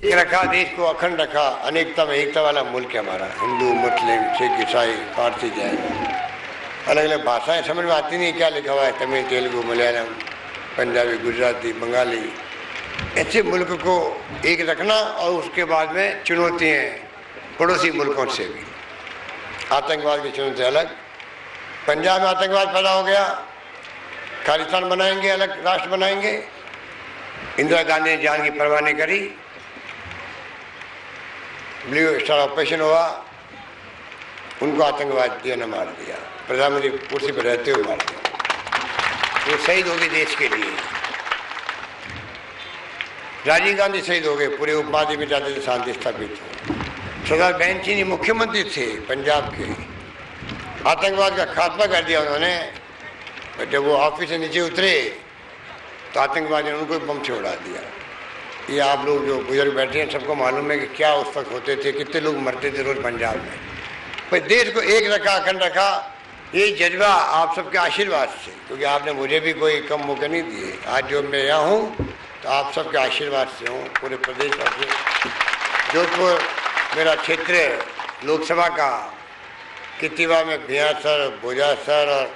एक रखा, देश को अखंड रखा, अनेकता में एकता वाला मुल्क है हमारा। हिंदू, मुस्लिम, सिख, ईसाई, पारसी, जैन, अलग अलग भाषाएं समझ में आती नहीं क्या लिखा हुआ है, तमिल, तेलुगु, मलयालम, पंजाबी, गुजराती, बंगाली। ऐसे मुल्क को एक रखना और उसके बाद में चुनौती हैं पड़ोसी मुल्कों से भी। आतंकवाद की चुनौती अलग, पंजाब में आतंकवाद पैदा हो गया, खालिस्तान बनाएंगे, अलग राष्ट्र बनाएंगे। इंदिरा गांधी ने जान की परवाह नहीं करी, ब्लू स्टार ऑपरेशन हुआ, उनको आतंकवादियों ने मार दिया, प्रधानमंत्री कुर्सी पर रहते हुए मार दिया। वो शहीद हो गए देश के लिए। राजीव गांधी शहीद हो गए, पूरे उपवादी में जाते थे, शांति स्थापित हो। सरदार बेंचीनी मुख्यमंत्री थे पंजाब के, आतंकवाद का खात्मा कर दिया उन्होंने। जब वो ऑफिस से नीचे उतरे तो आतंकवादी ने उनको बम से उड़ा दिया। ये आप लोग जो बुजुर्ग बैठे हैं सबको मालूम है कि क्या उस वक्त होते थे, कितने लोग मरते थे रोज पंजाब में। पर देश को एक रखा, अखंड रखा, ये जज्बा आप सबके आशीर्वाद से, क्योंकि आपने मुझे भी कोई कम मौके नहीं दिए। आज जो मैं यहाँ हूँ तो आप सबके आशीर्वाद से हूँ। पूरे प्रदेश वासी, जोधपुर मेरा क्षेत्र लोकसभा का, कितिवा में भिया सर, भोजा सर और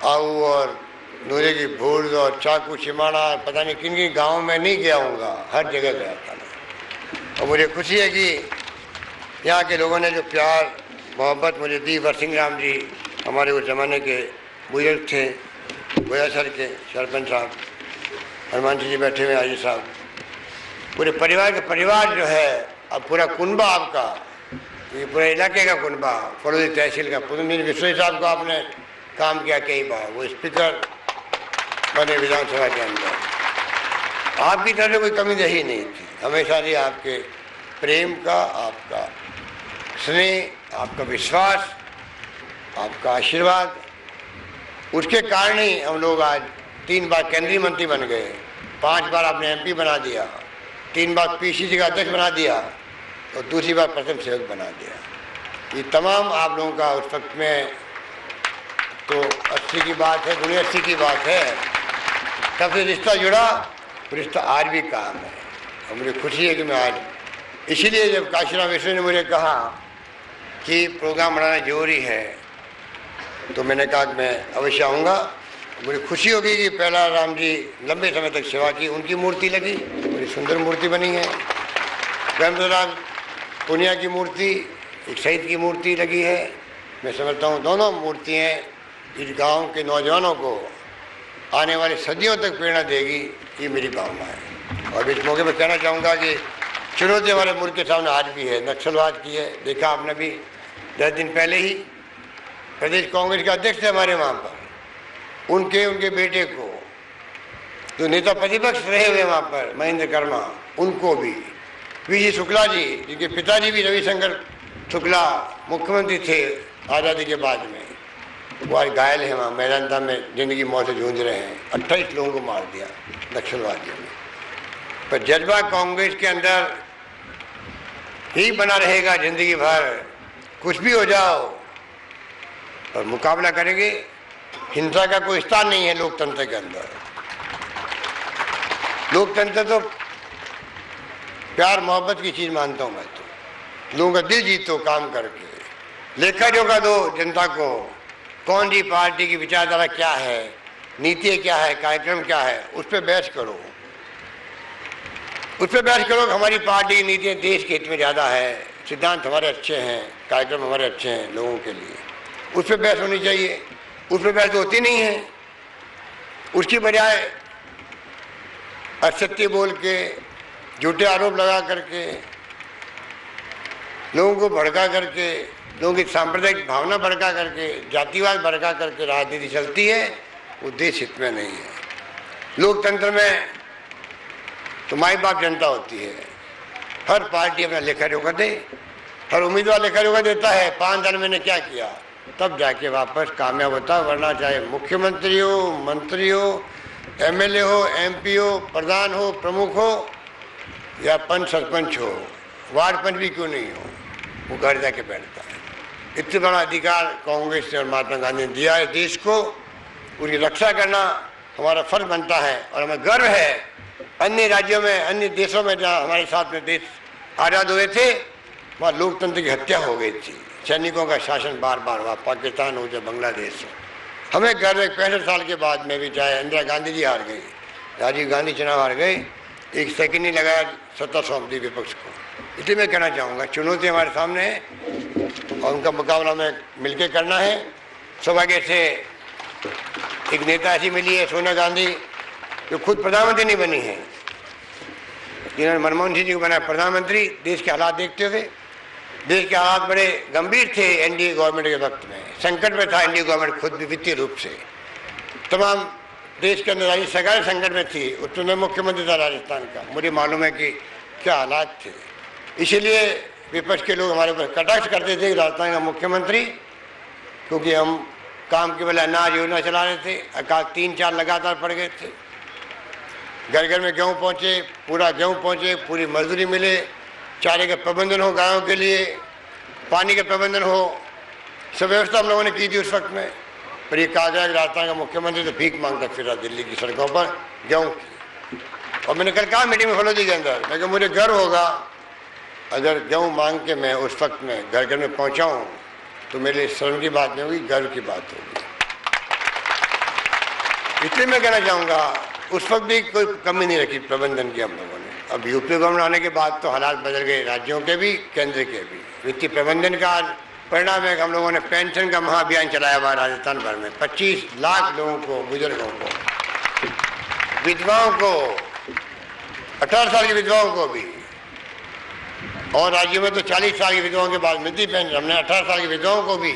आऊ और नूरे की भूर्ज और चाकू छिमाड़ा, पता नहीं किन किन गाँव में नहीं गया हूँगा, हर जगह गया था मैं। और मुझे खुशी है कि यहाँ के लोगों ने जो प्यार मोहब्बत मुझे दी। वरसिंह राम जी हमारे उस ज़माने के बुजुर्ग थे, गोया सर के सरपंच साहब, हनुमान जी बैठे हुए आजी साहब, पूरे परिवार के परिवार जो है, अब पूरा कुनबा आपका, ये पूरे इलाके का कुनबा, फरोजी तहसील का। पुरंदर विश्व साहब को आपने काम किया कई बार, वो स्पीकर बने विधानसभा के अंदर। आपकी तरफ से कोई कमी रही नहीं थी, हमेशा ही आपके प्रेम का, आपका स्नेह, आपका विश्वास, आपका आशीर्वाद, उसके कारण ही हम लोग आज 3 बार केंद्रीय मंत्री बन गए, 5 बार आपने MP बना दिया, 3 बार PCC का अध्यक्ष बना दिया और दूसरी बार प्रथम सेवक बना दिया। ये तमाम आप लोगों का उस वक्त में तो 80 की बात है, 1980 की बात है, तब से रिश्ता जुड़ा, रिश्ता आज भी काम है। और मुझे खुशी है कि मैं आज, इसीलिए जब काशीराम विश्व ने मुझे कहा कि प्रोग्राम बनाना जरूरी है तो मैंने कहा कि मैं अवश्य आऊँगा। मुझे खुशी होगी कि पहला राम जी लंबे समय तक सेवा की, उनकी मूर्ति लगी, बड़ी सुंदर मूर्ति बनी है। राम पुनिया की मूर्ति, एक शहीद की मूर्ति लगी है। मैं समझता हूँ दोनों मूर्तियाँ इस गांव के नौजवानों को आने वाली सदियों तक प्रेरणा देगी, ये मेरी भावना है। और इस मौके पर कहना चाहूँगा कि चुनौती हमारे मुल्क के सामने आज भी है, नक्सलवाद की है। देखा आपने भी 10 दिन पहले ही प्रदेश कांग्रेस के अध्यक्ष थे हमारे वहाँ पर, उनके बेटे को जो नेता प्रतिपक्ष रहे हुए वहाँ पर, महेंद्र कर्मा, उनको भी, VG शुक्ला जी, जिनके पिताजी भी रविशंकर शुक्ला मुख्यमंत्री थे आज़ादी के बाद में, वो आज घायल हैं वहाँ मैदान में, जिंदगी मौत से जूझ रहे हैं। 28 लोगों को मार दिया नक्सलवादियों ने। पर जज्बा कांग्रेस के अंदर ही बना रहेगा जिंदगी भर, कुछ भी हो जाओ, और मुकाबला करेंगे। हिंसा का कोई स्थान नहीं है लोकतंत्र के अंदर। लोकतंत्र तो प्यार मोहब्बत की चीज मानता हूं मैं तो। लोगों का दिल जीतो काम करके, लेखा जोखा दो जनता को, कौन सी पार्टी की विचारधारा क्या है, नीति क्या है, कार्यक्रम क्या है, उस पर बहस करो। उस पर बहस करो कि हमारी पार्टी की नीतियाँ देश के हित में ज़्यादा है, सिद्धांत हमारे अच्छे हैं, कार्यक्रम हमारे अच्छे हैं लोगों के लिए, उस पर बहस होनी चाहिए। उस पर बहस होती नहीं है, उसकी बजाय असत्य बोल के, झूठे आरोप लगा करके, लोगों को भड़का करके, लोगों की सांप्रदायिक भावना भड़का करके, जातिवाद भड़का करके राजनीति चलती है, वो देश हित में नहीं है। लोकतंत्र में तो माई बाप जनता होती है। हर पार्टी अपना लेखा जोखा दे, हर उम्मीदवार लेखा जोखा देता है, 5 साल मैंने क्या किया, तब जाके वापस कामयाब होता। वरना चाहे मुख्यमंत्री हो, मंत्री हो, MLA हो, MP हो, प्रधान हो, प्रमुख हो, या पंच सरपंच हो, वार्ड पंच भी क्यों नहीं हो, वो घर जाके बैठता है। इतने बड़ा अधिकार कांग्रेस ने और महात्मा गांधी ने दिया है देश को, उसकी रक्षा करना हमारा फर्ज बनता है। और हमें गर्व है अन्य राज्यों में, अन्य देशों में जहाँ हमारे साथ में देश आज़ाद हुए थे, वहाँ लोकतंत्र की हत्या हो गई थी, सैनिकों का शासन बार बार हुआ, पाकिस्तान हो चाहे बांग्लादेश हो। हमें गर्व है 65 साल के बाद में भी, चाहे इंदिरा गांधी जी हार गई, राजीव गांधी चुनाव हार गए, एक सेकंड नहीं लगाया सत्ता सौंप दी विपक्ष को। इसलिए मैं कहना चाहूँगा चुनौती हमारे सामने है और उनका मुकाबला में मिलकर करना है। सौभाग्य से एक नेता ऐसी मिली है सोनिया गांधी, जो खुद प्रधानमंत्री नहीं बनी है, जिन्होंने मनमोहन सिंह जी को बनाया प्रधानमंत्री। देश के हालात देखते हुए, देश के हालात बड़े गंभीर थे एनडीए गवर्नमेंट के वक्त में, संकट में था एनडीए गवर्नमेंट खुद भी वित्तीय रूप से, तमाम देश के अंदर राज्य सरकार संकट में थी। उसमें मैं मुख्यमंत्री था राजस्थान का, मुझे मालूम है कि क्या हालात थे। इसीलिए विपक्ष के लोग हमारे ऊपर कटाक्ष करते थे राजस्थान का मुख्यमंत्री, क्योंकि हम काम के बजाय अनाज योजना चला रहे थे। अकाल 3-4 लगातार पड़ गए थे, घर घर में गेहूँ पहुँचे, पूरा गेहूँ पहुँचे, पूरी मजदूरी मिले, चारे का प्रबंधन हो गायों के लिए, पानी का प्रबंधन हो, सब व्यवस्था हम लोगों ने की थी उस वक्त में। पर ये कहा गया कि राजस्थान का मुख्यमंत्री तो भीख मांगता फिर रहा दिल्ली की सड़कों पर गेहूँ की। और मैंने कल कहा मीटिंग में फलोदी के अंदर, मैं कहा मुझे गर्व होगा अगर गेहूँ मांग के मैं उस वक्त में घर घर में पहुँचाऊँ, तो मेरे लिए शर्म की बात नहीं होगी, गर्व की बात होगी। इसलिए मैं कहना चाहूँगा उस वक्त भी कोई कमी नहीं रखी प्रबंधन की हम लोगों ने। अब यूपी गवर्नमेंट आने के बाद तो हालात बदल गए, राज्यों के भी केंद्र के भी। वित्तीय प्रबंधन का परिणाम है कि हम लोगों ने पेंशन का महाअभियान चलाया हुआ राजस्थान भर में, 25 लाख लोगों को, बुजुर्गों को, विधवाओं को, 18 साल की विधवाओं को भी, और राज्यों में तो 40 साल की विधवाओं के बाद मिलती पेंशन। हमने 18 साल की विधवाओं को भी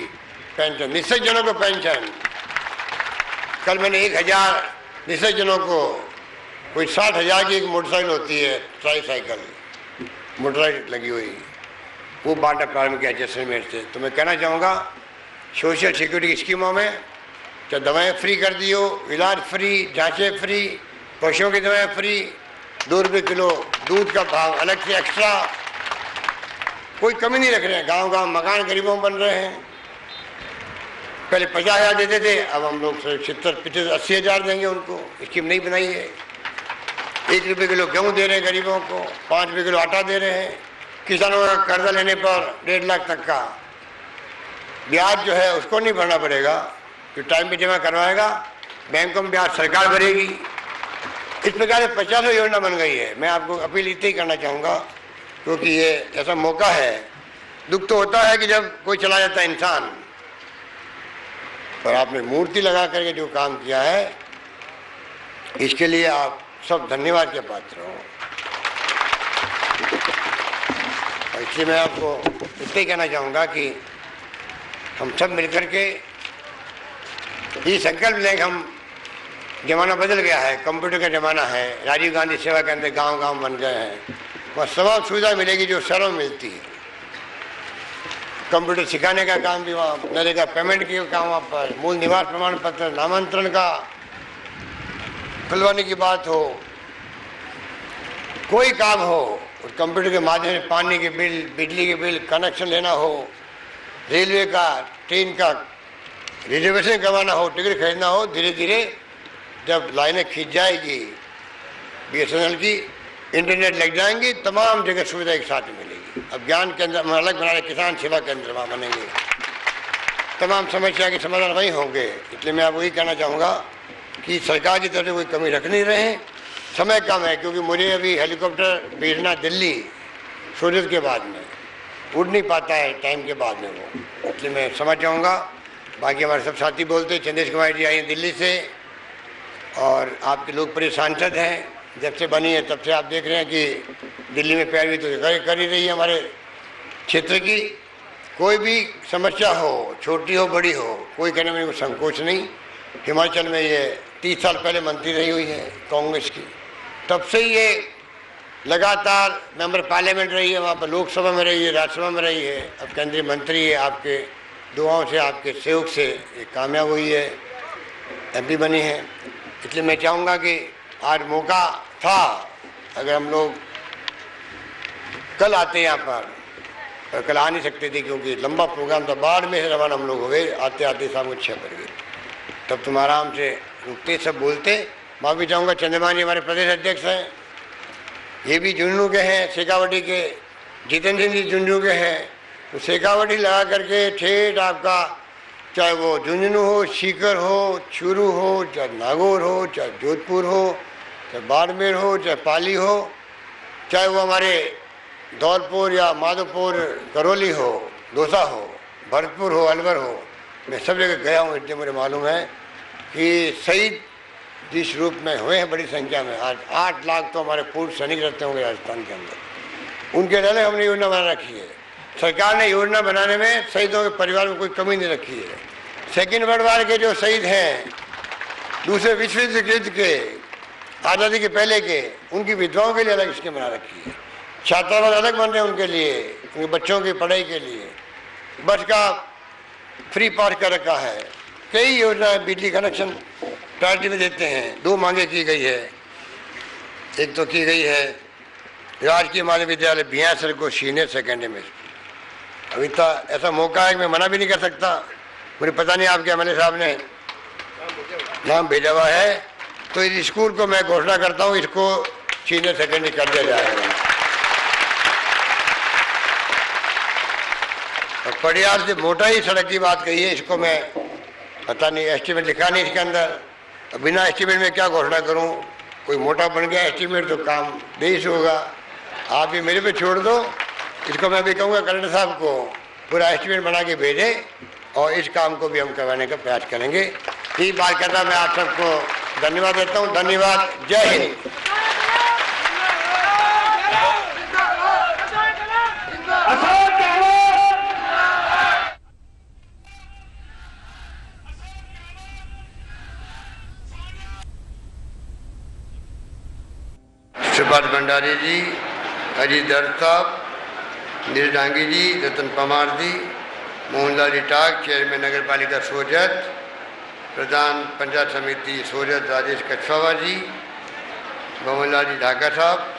पेंशन, निश्चित जनों को पेंशन। कल मैंने 1000 निश्चित जनों को, कोई 60,000 की एक मोटरसाइकिल होती है, ट्राईसाइकिल मोटरसाइकिल लगी हुई, वो बांटा प्रारंभ किया जैसलमेर से। तो मैं कहना चाहूँगा सोशल सिक्योरिटी स्कीमों में चाहे दवाएँ फ्री कर दी हो, इलाज फ्री, जाँचें फ्री, पशुओं की दवाएँ फ्री, 2 रुपये किलो दूध का भाव अलग से एक्स्ट्रा, कोई कमी नहीं रख रहे हैं। गांव-गांव मकान गरीबों बन रहे हैं। पहले 50,000 देते थे, अब हम लोग 70-75 80,000 देंगे उनको। स्कीम नहीं बनाई है। 1 रुपये किलो गेहूँ दे रहे हैं गरीबों को, 5 रुपये किलो आटा दे रहे हैं। किसानों का कर्जा लेने पर 1.5 लाख तक का ब्याज जो है उसको नहीं भरना पड़ेगा, जो टाइम पे जमा करवाएगा बैंकों में ब्याज सरकार भरेगी। इस प्रकार से 50 योजना बन गई है। मैं आपको अपील इतनी ही करना चाहूँगा, क्योंकि ये ऐसा मौका है। दुख तो होता है कि जब कोई चला जाता है इंसान, पर आपने मूर्ति लगा करके जो काम किया है, इसके लिए आप सब धन्यवाद के पात्र हो। इसलिए मैं आपको इतना ही कहना चाहूँगा कि हम सब मिलकर के ये संकल्प लें कि हम, जमाना बदल गया है, कंप्यूटर का जमाना है, राजीव गांधी सेवा के अंदर गांव-गांव बन गए हैं, वह तमाम सुविधा मिलेगी जो शहरों में मिलती है। कंप्यूटर सिखाने का काम भी वहाँ, नरेगा पेमेंट के काम वहाँ पर, मूल निवास प्रमाण पत्र, नामांतरण का खुलवाने की बात हो, कोई काम हो, और कंप्यूटर के माध्यम से पानी के बिल, बिजली के बिल, कनेक्शन लेना हो, रेलवे का, ट्रेन का रिजर्वेशन करवाना हो, टिकट खरीदना हो, धीरे धीरे जब लाइनें खींच जाएगी BSNL की, इंटरनेट लग जाएंगी, तमाम जगह सुविधा एक साथ मिलेगी। अब ज्ञान केंद्र हम अलग बना रहे, किसान सेवा केंद्र वहाँ बनेंगे, तमाम समस्या के समाधान वहीं होंगे। इसलिए मैं आपको वही कहना चाहूँगा कि सरकार की तरफ से कोई कमी रख नहीं रहे। समय कम है, क्योंकि मुझे अभी हेलीकॉप्टर भेजना दिल्ली सूरज के बाद में, उड़ नहीं पाता है टाइम के बाद में वो, इसलिए मैं समझ जाऊँगा। बाकी हमारे सब साथी बोलते, चंदेश कुमार जी आए हैं दिल्ली से, और आपके लोकप्रिय सांसद हैं, जब से बनी है तब से आप देख रहे हैं कि दिल्ली में पैरवी तो कर ही रही है हमारे क्षेत्र की। कोई भी समस्या हो, छोटी हो बड़ी हो, कोई कहने में कोई संकोच नहीं। हिमाचल में ये 30 साल पहले मंत्री रही हुई है कांग्रेस की, तब से ये लगातार मेंबर पार्लियामेंट रही है, वहाँ पर लोकसभा में रही है, राज्यसभा में रही है, अब केंद्रीय मंत्री है। आपके दुआओं से, आपके सहयोग से ये कामयाब हुई है, MP बनी है। इसलिए मैं चाहूँगा कि आज मौका था, अगर हम लोग कल आते यहाँ पर, कल आ नहीं सकते थे क्योंकि लंबा प्रोग्राम था, बाढ़ में रवाना हम लोग हो गए, आते आते शाम को 6 बज गए। तब तुम आराम से रुकते, सब बोलते, माफ़ी चाहूँगा, चंद्रमा जी हमारे प्रदेश अध्यक्ष हैं, ये भी झुंझुनू के हैं, शेखावटी के। जितेंद्र सिंह जी झुंझुनू के हैं। तो शेखावटी लगा करके ठेठ आपका, चाहे वो झुंझुनू हो, सीकर हो, चूरू हो, चाहे नागौर हो, चाहे जोधपुर हो, चाहे बाड़मेर हो, चाहे पाली हो, चाहे वो हमारे धौलपुर या माधोपुर, करौली हो, दौसा हो, भरतपुर हो, अलवर हो, मैं सब जगह गया हूँ। इसलिए मुझे मालूम है कि शहीद जिस रूप में हुए हैं बड़ी संख्या में, आज 8 लाख तो हमारे पूर्व सैनिक रहते होंगे राजस्थान के अंदर। उनके लिए हमने योजना बना रखी है। सरकार ने योजना बनाने में शहीदों के परिवार में कोई कमी नहीं रखी है। सेकेंड वर्ल्ड वार के जो शहीद हैं, दूसरे विश्व युद्ध के, आज़ादी के पहले के, उनकी विधवाओं के लिए अलग स्कीम बना रखी है। छात्रावास अलग बन रहे हैं उनके लिए, उनके बच्चों की पढ़ाई के लिए। बस का फ्री पास कर रखा है। कई योजनाएं, बिजली कनेक्शन प्रायोरिटी में देते हैं। 2 मांगे की गई है। एक तो की गई है राजकीय माध्यमिक विद्यालय बिहासर को सीनियर सेकेंडरी में। अभी तो ऐसा मौका है कि मैं मना भी नहीं कर सकता। मुझे पता नहीं आपके एमएलए साहब ने नाम भेजा हुआ है, तो इस स्कूल को मैं घोषणा करता हूँ, इसको सीनियर सेकेंडरी कर दिया जाएगा। और पड़ियार से मोटा ही सड़क की बात कही है, इसको मैं पता नहीं, एस्टीमेट लिखा नहीं इसके अंदर। बिना एस्टीमेट में क्या घोषणा करूं? कोई मोटा बन गया एस्टीमेट तो काम देश होगा। आप भी मेरे पे छोड़ दो। इसको मैं भी कहूँगा कलेक्टर साहब को पूरा एस्टीमेट बना के भेजे, और इस काम को भी हम करवाने का प्रयास करेंगे। यही बात करता मैं आप सबको धन्यवाद देता हूँ। धन्यवाद। जय हिंद। सुभाष भंडारी जी, अजीत दर साहब, नीर डांगी जी, रतन पमार जी, मोहनलाल टाक, चेयरमैन नगर पालिका सोजत, प्रधान पंचायत समिति सोजत राजेश कछवावा जी, भवनलाल जी ढाका साहब,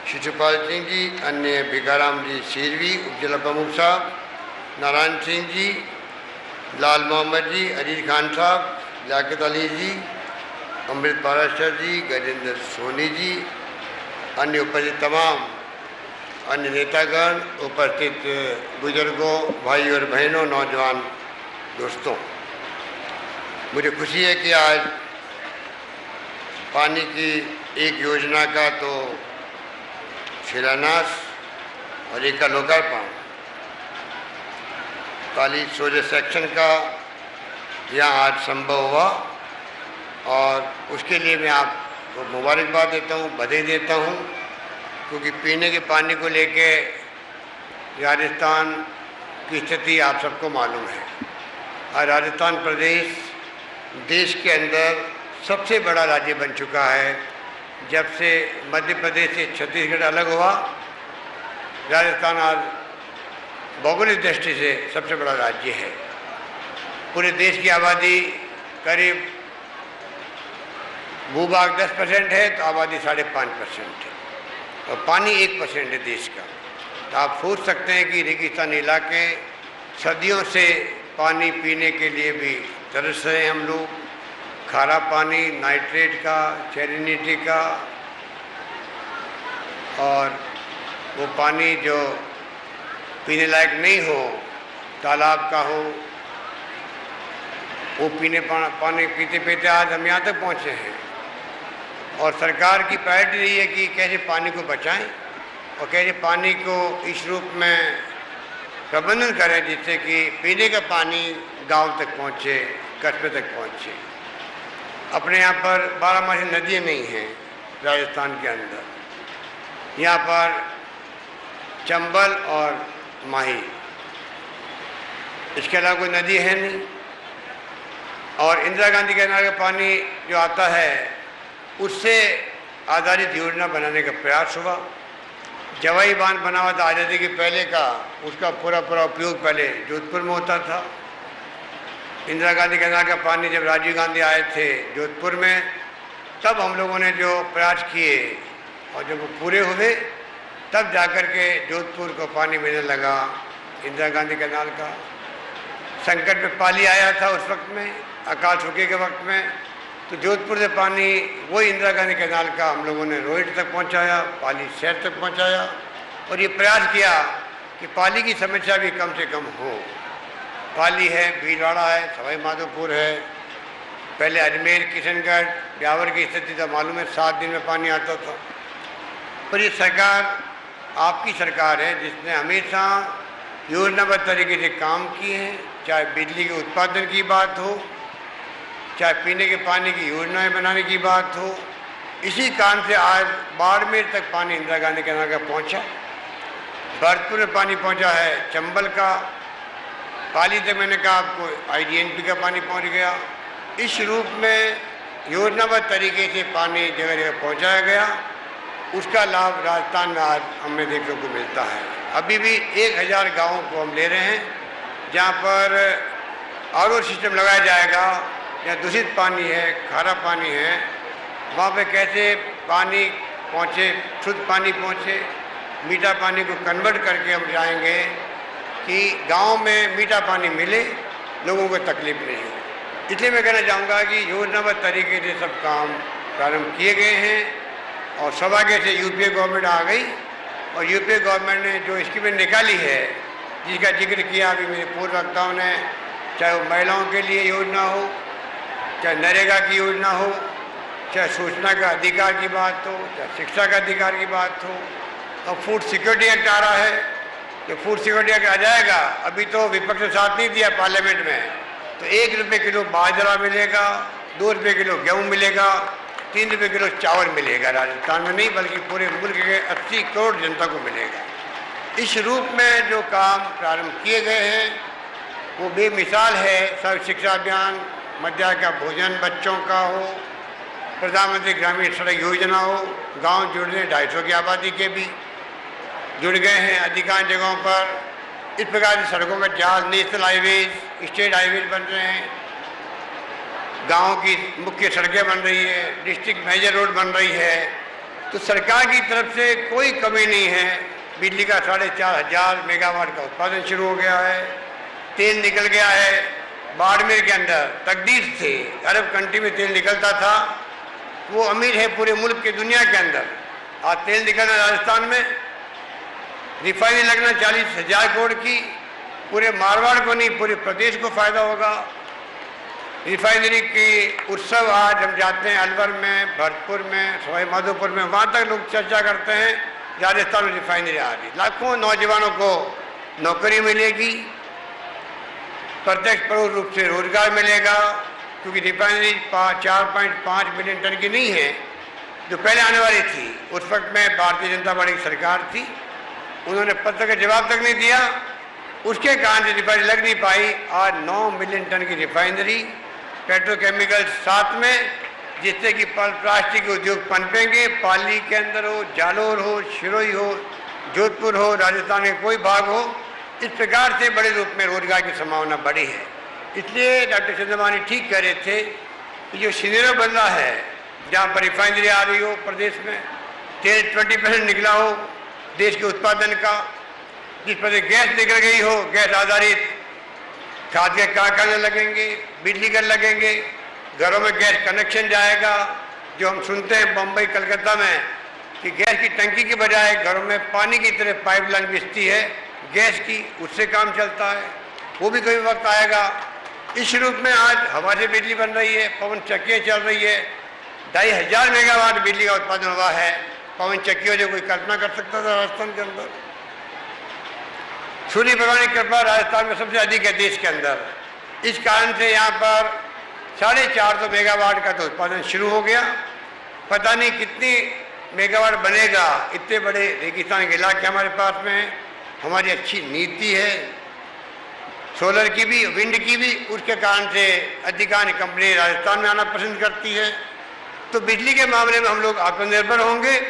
शिशुपाल सिंह जी, अन्य भिकाराम जी सीरवी, उपजिला प्रमुख साहब, नारायण सिंह जी, लाल मोहम्मद जी, अजीज खान साहब, लियाकत अली जी, अमृत पाराशर जी, गजेंद्र सोनी जी, अन्य उपस्थित तमाम अन्य नेतागण, उपस्थित बुजुर्गों, भाई और बहनों, नौजवान दोस्तों, मुझे खुशी है कि आज पानी की एक योजना का तो शिलान्यास और एक का लोकार्पण, पाली सोजत सेक्शन का यहाँ आज संभव हुआ, और उसके लिए मैं आपको मुबारकबाद देता हूँ, बधाई देता हूँ। क्योंकि पीने के पानी को लेके राजस्थान की स्थिति आप सबको मालूम है। और राजस्थान प्रदेश देश के अंदर सबसे बड़ा राज्य बन चुका है। जब से मध्य प्रदेश से छत्तीसगढ़ अलग हुआ, राजस्थान आज भौगोलिक दृष्टि से सबसे बड़ा राज्य है। पूरे देश की आबादी करीब भूभाग 10% है, तो आबादी 5.5% है, और पानी 1% है देश का। तो आप सोच सकते हैं कि रेगिस्तानी इलाके सदियों से पानी पीने के लिए भी तरस रहे हैं हम लोग। खारा पानी, नाइट्रेट का, सैलिनिटी का, और वो पानी जो पीने लायक नहीं हो, तालाब का हो, वो पानी पीते पीते आज हम यहाँ तक पहुँचे हैं। और सरकार की प्रायोरिटी रही है कि कैसे पानी को बचाएं और कैसे पानी को इस रूप में प्रबंधन करें जिससे कि पीने का पानी गांव तक पहुंचे, कस्बे तक पहुंचे। अपने यहाँ पर 12 नदियाँ नहीं हैं राजस्थान के अंदर। यहाँ पर चंबल और माही, इसके अलावा कोई नदी है नहीं। और इंदिरा गांधी के नाम का पानी जो आता है, उससे आधारित योजना बनाने का प्रयास हुआ। जवाई बांध बना हुआ था आज़ादी के पहले का, उसका पूरा उपयोग पहले जोधपुर में होता था। इंदिरा गांधी के नाम का पानी जब राजीव गांधी आए थे जोधपुर में, तब हम लोगों ने जो प्रयास किए और जब वो पूरे हुए, तब जाकर के जोधपुर को पानी मिलने लगा इंदिरा गांधी कैनाल का। संकट में पाली आया था उस वक्त में, अकाल सूखे के वक्त में, तो जोधपुर से पानी वही इंदिरा गांधी कैनाल का हम लोगों ने रोहित तक पहुंचाया, पाली शहर तक पहुंचाया और ये प्रयास किया कि पाली की समस्या भी कम से कम हो। पाली है, भीलवाड़ा है, सवाई माधोपुर है, पहले अजमेर, किशनगढ़, ब्यावर की स्थिति तो मालूम है, 7 दिन में पानी आता था। पर ये सरकार आपकी सरकार है जिसने हमेशा योजनाबद्ध तरीके से काम किए हैं, चाहे बिजली के उत्पादन की बात हो, चाहे पीने के पानी की योजनाएं बनाने की बात हो। इसी कारण से आज बाड़मेर तक पानी इंदिरा गांधी कैनाल का पहुंचा, भरतपुर में पानी पहुंचा है, चंबल का, पाली तक मैंने कहा आपको IDNP का पानी पहुंच गया। इस रूप में योजनाबद्ध तरीके से पानी जगह जगह पहुंचाया गया, उसका लाभ राजस्थान में आज हमें देखने को मिलता है। अभी भी 1000 गाँवों को हम ले रहे हैं जहाँ पर RO सिस्टम लगाया जाएगा, जहाँ दूषित पानी है, खारा पानी है, वहाँ पे कैसे पानी पहुँचे, शुद्ध पानी पहुँचे, मीठा पानी को कन्वर्ट करके हम जाएंगे कि गांव में मीठा पानी मिले, लोगों को तकलीफ नहीं हो। इसलिए मैं कहना चाहूँगा कि योजनाबद्ध तरीके से सब काम प्रारंभ किए गए हैं और सौभाग्य से UPA गवर्नमेंट आ गई और UPA गवर्नमेंट ने जो स्कीमें निकाली है, जिसका जिक्र किया अभी मेरे पूर्व वक्ताओं ने, चाहे वो महिलाओं के लिए योजना हो, चाहे नरेगा की योजना हो, चाहे सूचना का अधिकार की बात हो, चाहे शिक्षा का अधिकार की बात हो, और फूड सिक्योरिटी एक्ट आ रहा है, जो फूड सिक्योरिटी एक्ट आ जाएगा, अभी तो विपक्ष ने साथ नहीं दिया पार्लियामेंट में, तो 1 रुपये किलो बाजरा मिलेगा, 2 रुपये किलो गेहूँ मिलेगा, 3 रुपये किलो चावल मिलेगा। राजस्थान में नहीं बल्कि पूरे मुल्क के 80 करोड़ जनता को मिलेगा। इस रूप में जो काम प्रारंभ किए गए हैं वो बेमिसाल है। सर्व शिक्षा अभियान, मध्याह्न का भोजन बच्चों का हो, प्रधानमंत्री ग्रामीण सड़क योजना हो, गांव जुड़ रहे 250 की आबादी के भी जुड़ गए हैं अधिकांश जगहों पर। इस प्रकार की सड़कों का जाल, नेशनल हाईवेज, स्टेट हाईवेज बन रहे हैं, गांव की मुख्य सड़कें बन रही है, डिस्ट्रिक्ट मेजर रोड बन रही है। तो सरकार की तरफ से कोई कमी नहीं है। बिजली का 4500 मेगावाट का उत्पादन शुरू हो गया है, तेल निकल गया है बाड़मेर के अंदर। तकदीर से अरब कंट्री में तेल निकलता था, वो अमीर है पूरे मुल्क के दुनिया के अंदर। आज तेल निकलना राजस्थान में, रिफाइनरी लगना 40,000 करोड़ की, पूरे मारवाड़ को नहीं पूरे प्रदेश को फायदा होगा। रिफाइनरी की उत्सव आज हम जाते हैं अलवर में, भरतपुर में, सवाई माधोपुर में, वहाँ तक लोग चर्चा करते हैं राजस्थान में रिफाइनरी आ रही। लाखों नौजवानों को नौकरी मिलेगी, प्रत्यक्ष परोक्ष रूप से रोजगार मिलेगा, क्योंकि रिफाइनरी 4.5 मिलियन टन की नहीं है जो पहले आने वाली थी। उस वक्त में भारतीय जनता पार्टी की सरकार थी, उन्होंने पत्र का जवाब तक नहीं दिया, उसके कारण से रिफाइनरी लग नहीं पाई। आज 9 मिलियन टन की रिफाइनरी, पेट्रोकेमिकल साथ में, जिससे कि प्लास्टिक के उद्योग पनपेंगे। पाली के अंदर हो, जालोर हो, सिरोही हो, जोधपुर हो, राजस्थान के कोई भाग हो, इस प्रकार से बड़े रूप में रोजगार की संभावना बढ़ी है। इसलिए डॉक्टर चंद्रमानी ठीक कह रहे थे कि जो सिनेरियो बन रहा है, जहाँ पर रिफाइनरी आ रही हो प्रदेश में, तेल 20% निकला हो देश के उत्पादन का, जिस पर गैस निकल गई हो, गैस आधारित खाद के कारखाने लगेंगे, बिजली घर लगेंगे, घरों में गैस कनेक्शन जाएगा। जो हम सुनते हैं बम्बई कलकत्ता में कि गैस की टंकी के बजाय घरों में पानी की तरह पाइपलाइन बिछती है गैस की, उससे काम चलता है, वो भी कोई वक्त आएगा। इस रूप में आज हवा से बिजली बन रही है, पवन चक्कियाँ चल रही है, 2500 मेगावाट बिजली का उत्पादन हुआ है पवन चक्कियों से। कोई कल्पना कर सकता था राजस्थान के अंदर? सूर्य भगवान की कृपा राजस्थान में सबसे अधिक है देश के अंदर। इस कारण से यहाँ पर 450 मेगावाट का तो उत्पादन शुरू हो गया। पता नहीं कितनी मेगावाट बनेगा, इतने बड़े रेगिस्तान के इलाके हमारे पास में है। हमारी अच्छी नीति है सोलर की भी, विंड की भी, उसके कारण से अधिकांश कंपनी राजस्थान में आना पसंद करती है। तो बिजली के मामले में हम लोग आत्मनिर्भर होंगे।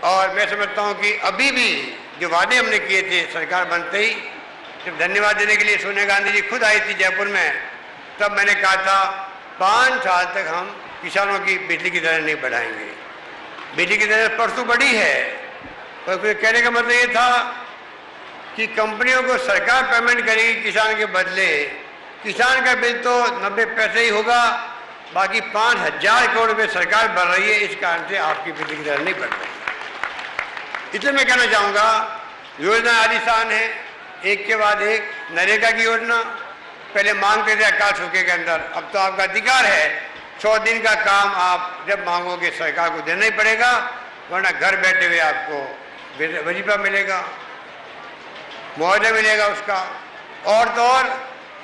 और मैं समझता हूँ कि अभी भी जो वादे हमने किए थे सरकार बनते ही, जब धन्यवाद देने के लिए सोनिया गांधी जी खुद आई थी जयपुर में, तब मैंने कहा था 5 साल तक हम किसानों की बिजली की दरें नहीं बढ़ाएंगे। बिजली की दरें परसों बढ़ी है, पर कहने का मतलब ये था कि कंपनियों को सरकार पेमेंट करेगी किसान के बदले। किसान का बिल तो 90 पैसे ही होगा, बाकी 5,000 करोड़ रुपये सरकार बढ़ रही है, इस कारण से आपकी बिजली की दर नहीं बढ़ रही। इसलिए मैं कहना चाहूँगा योजना आलिशान है, एक के बाद एक। नरेगा की योजना पहले मांगते थे अकाल सूखे के अंदर, अब तो आपका अधिकार है 100 दिन का काम आप जब मांगोगे सरकार को देना ही पड़ेगा, वरना घर बैठे हुए आपको वजीफा मिलेगा, मुआवजा मिलेगा उसका। और तो और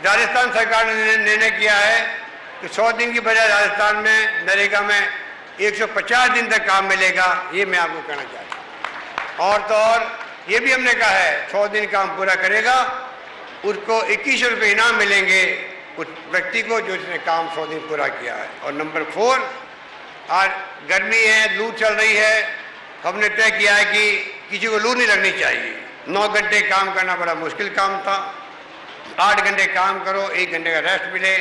राजस्थान सरकार ने निर्णय किया है कि 100 दिन की बजाय राजस्थान में नरेगा में 150 दिन तक काम मिलेगा, ये मैं आपको कहना चाहता हूँ। और तो और ये भी हमने कहा है 100 दिन काम पूरा करेगा उसको 21 रुपये इनाम मिलेंगे उस व्यक्ति को जो उसने काम 100 दिन पूरा किया है। और नंबर 4, आज गर्मी है, लू चल रही है, हमने तय किया है कि किसी को लू नहीं लगनी चाहिए। 9 घंटे काम करना बड़ा मुश्किल काम था, 8 घंटे काम करो, 1 घंटे का रेस्ट मिले,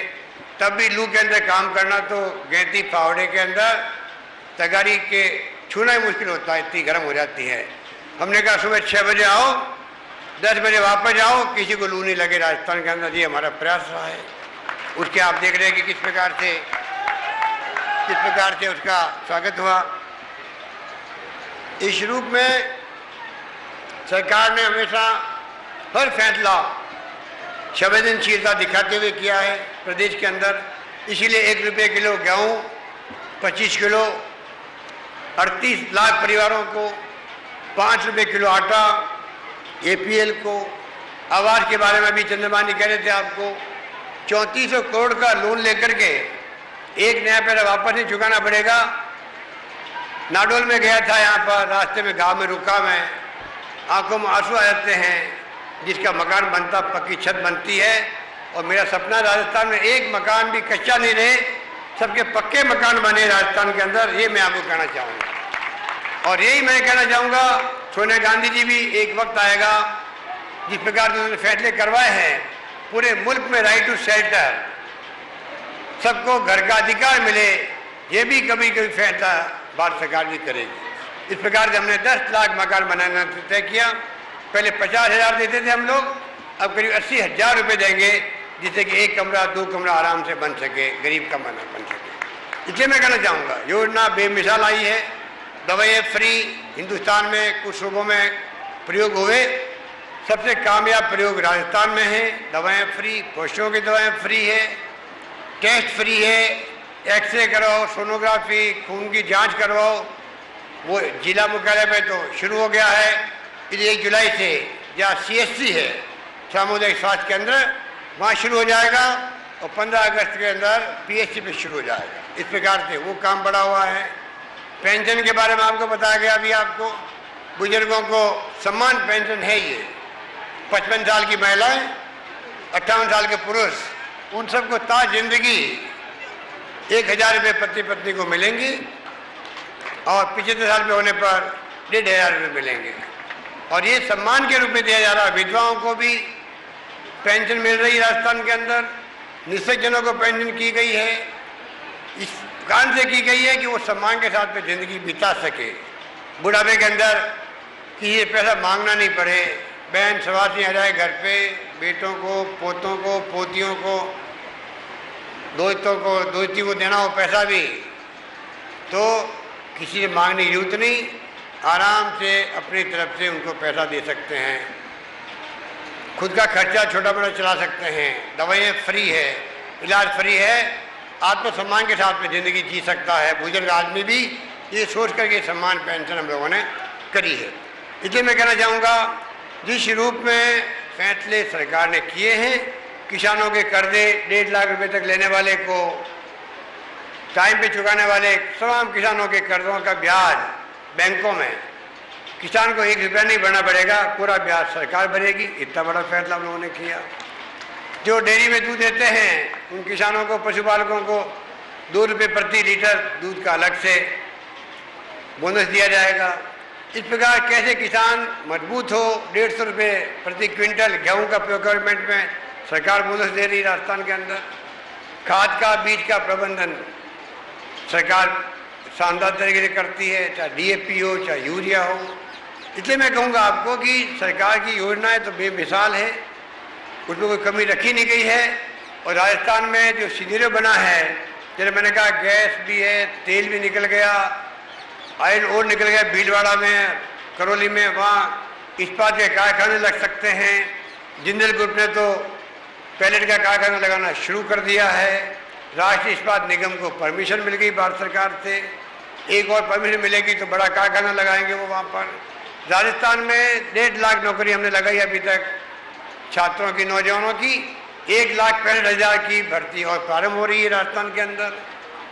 तब भी लू के अंदर काम करना तो गैती फावड़े के अंदर तगारी के छूना ही मुश्किल होता है, इतनी गर्म हो जाती है। हमने कहा सुबह 6 बजे आओ, 10 बजे वापस जाओ, किसी को लू नहीं लगे राजस्थान के अंदर, ये हमारा प्रयास रहा है। उसके आप देख रहे हैं कि किस प्रकार से उसका स्वागत हुआ। इस रूप में सरकार ने हमेशा हर फैसला संवेदनशीलता दिखाते हुए किया है प्रदेश के अंदर। इसीलिए 1 रुपये किलो गेहूँ, 25 किलो 38 लाख परिवारों को, 5 रुपये किलो आटा APL को, आवास के बारे में भी चंद्रमानी कह रहे थे आपको, 3400 करोड़ का लोन लेकर के 1 नया पैसा वापस नहीं चुकाना पड़ेगा। नाडोल में गया था, यहाँ पर रास्ते में गांव में रुका मैं, आंखों में आंसू आ जाते हैं। जिसका मकान बनता, पक्की छत बनती है, और मेरा सपना राजस्थान में एक मकान भी कच्चा नहीं रहे, सबके पक्के मकान बने राजस्थान के अंदर, ये मैं आपको कहना चाहूँगा। और यही मैं कहना चाहूँगा सोनिया गांधी जी भी एक वक्त आएगा जिस प्रकार से उन्होंने फैसले करवाए हैं पूरे मुल्क में राइट टू शेल्टर, सबको घर का अधिकार मिले, ये भी कभी कभी फैसला भारत सरकार भी करेगी। इस प्रकार से हमने 10 लाख मकान बनाना तय किया। पहले 50,000 देते थे हम लोग, अब करीब 80,000 रुपये देंगे, जिससे कि 1 कमरा 2 कमरा आराम से बन सके, गरीब का बन सके। इसलिए मैं कहना चाहूँगा योजना बेमिसाल आई है। दवाइयाँ फ्री हिंदुस्तान में कुछ सूबों में प्रयोग हुए, सबसे कामयाब प्रयोग राजस्थान में है। दवाएँ फ्री, पशुओं की दवाएँ फ्री है, टेस्ट फ्री है, एक्सरे कराओ, सोनोग्राफी, खून की जांच करवाओ, वो जिला मुख्यालय में तो शुरू हो गया है। फिर 1 जुलाई से जहाँ CSC है, सामुदायिक स्वास्थ्य केंद्र, वहाँ शुरू हो जाएगा, और 15 अगस्त के अंदर PHC पे शुरू हो जाएगा। इस प्रकार से वो काम बढ़ा हुआ है। पेंशन के बारे में आपको बताया गया अभी आपको, बुजुर्गों को सम्मान पेंशन है ये। 55 साल की महिलाएं, 58 साल के पुरुष, उन सबको ताज जिंदगी 1,000 रुपये प्रति पत्नी को मिलेंगी, और 75 साल पे होने पर 1,500 रुपये मिलेंगे। और ये सम्मान के रूप में दिया जा रहा है। विधवाओं को भी पेंशन मिल रही है राजस्थान के अंदर, निःशक्तजनों को पेंशन की गई है, इस कारण से की गई है कि वो सम्मान के साथ में जिंदगी बिता सके, बुढ़ापे के अंदर किसी पैसा मांगना नहीं पड़े, बहन सवासी आ जाए घर पे, बेटों को, पोतों को, पोतियों को, दोस्ती को देना हो पैसा भी, तो किसी से मांगने की जरूरत नहीं, आराम से अपनी तरफ से उनको पैसा दे सकते हैं, खुद का खर्चा छोटा बड़ा चला सकते हैं, दवाइयाँ फ्री है, इलाज फ्री है, आत्मसम्मान के साथ में ज़िंदगी जी सकता है बुजुर्ग आदमी भी। ये सोच करके सम्मान पेंशन हम लोगों ने करी है। इसलिए मैं कहना चाहूँगा जिस रूप में फैसले सरकार ने किए हैं, किसानों के कर्जे 1.5 लाख रुपए तक लेने वाले को, टाइम पे चुकाने वाले तमाम किसानों के कर्जों का ब्याज बैंकों में किसान को 1 रुपया नहीं भरना पड़ेगा, पूरा ब्याज सरकार भरेगी। इतना बड़ा फैसला हम लोगों ने किया। जो डेयरी में दूध देते हैं उन किसानों को, पशुपालकों को 2 रुपये प्रति लीटर दूध का अलग से बोनस दिया जाएगा। इस प्रकार कैसे किसान मजबूत हो, 150 रुपये प्रति क्विंटल गेहूँ का प्रोक्योरमेंट में सरकार बोनस दे रही राजस्थान के अंदर। खाद का, बीज का प्रबंधन सरकार शानदार तरीके से करती है, चाहे DAP हो, चाहे यूरिया हो। इसलिए मैं कहूँगा आपको कि सरकार की योजनाएं तो बेमिसाल है, उसमें कोई कमी रखी नहीं गई है। और राजस्थान में जो सिनेरियो बना है जैसे मैंने कहा गैस भी है, तेल भी निकल गया, आयल और निकल गया भीलवाड़ा में, करौली में, वहाँ इस्पात के कारखाने लग सकते हैं। जिंदल ग्रुप ने तो पैलेट का कारखाना लगाना शुरू कर दिया है। राष्ट्रीय इस्पात निगम को परमिशन मिल गई भारत सरकार से, एक और परमिशन मिलेगी तो बड़ा कारखाना लगाएंगे वो वहाँ पर। राजस्थान में 1.5 लाख नौकरी हमने लगाई अभी तक छात्रों की, नौजवानों की। 1,65,000 की भर्ती और प्रारंभ हो रही है राजस्थान के अंदर,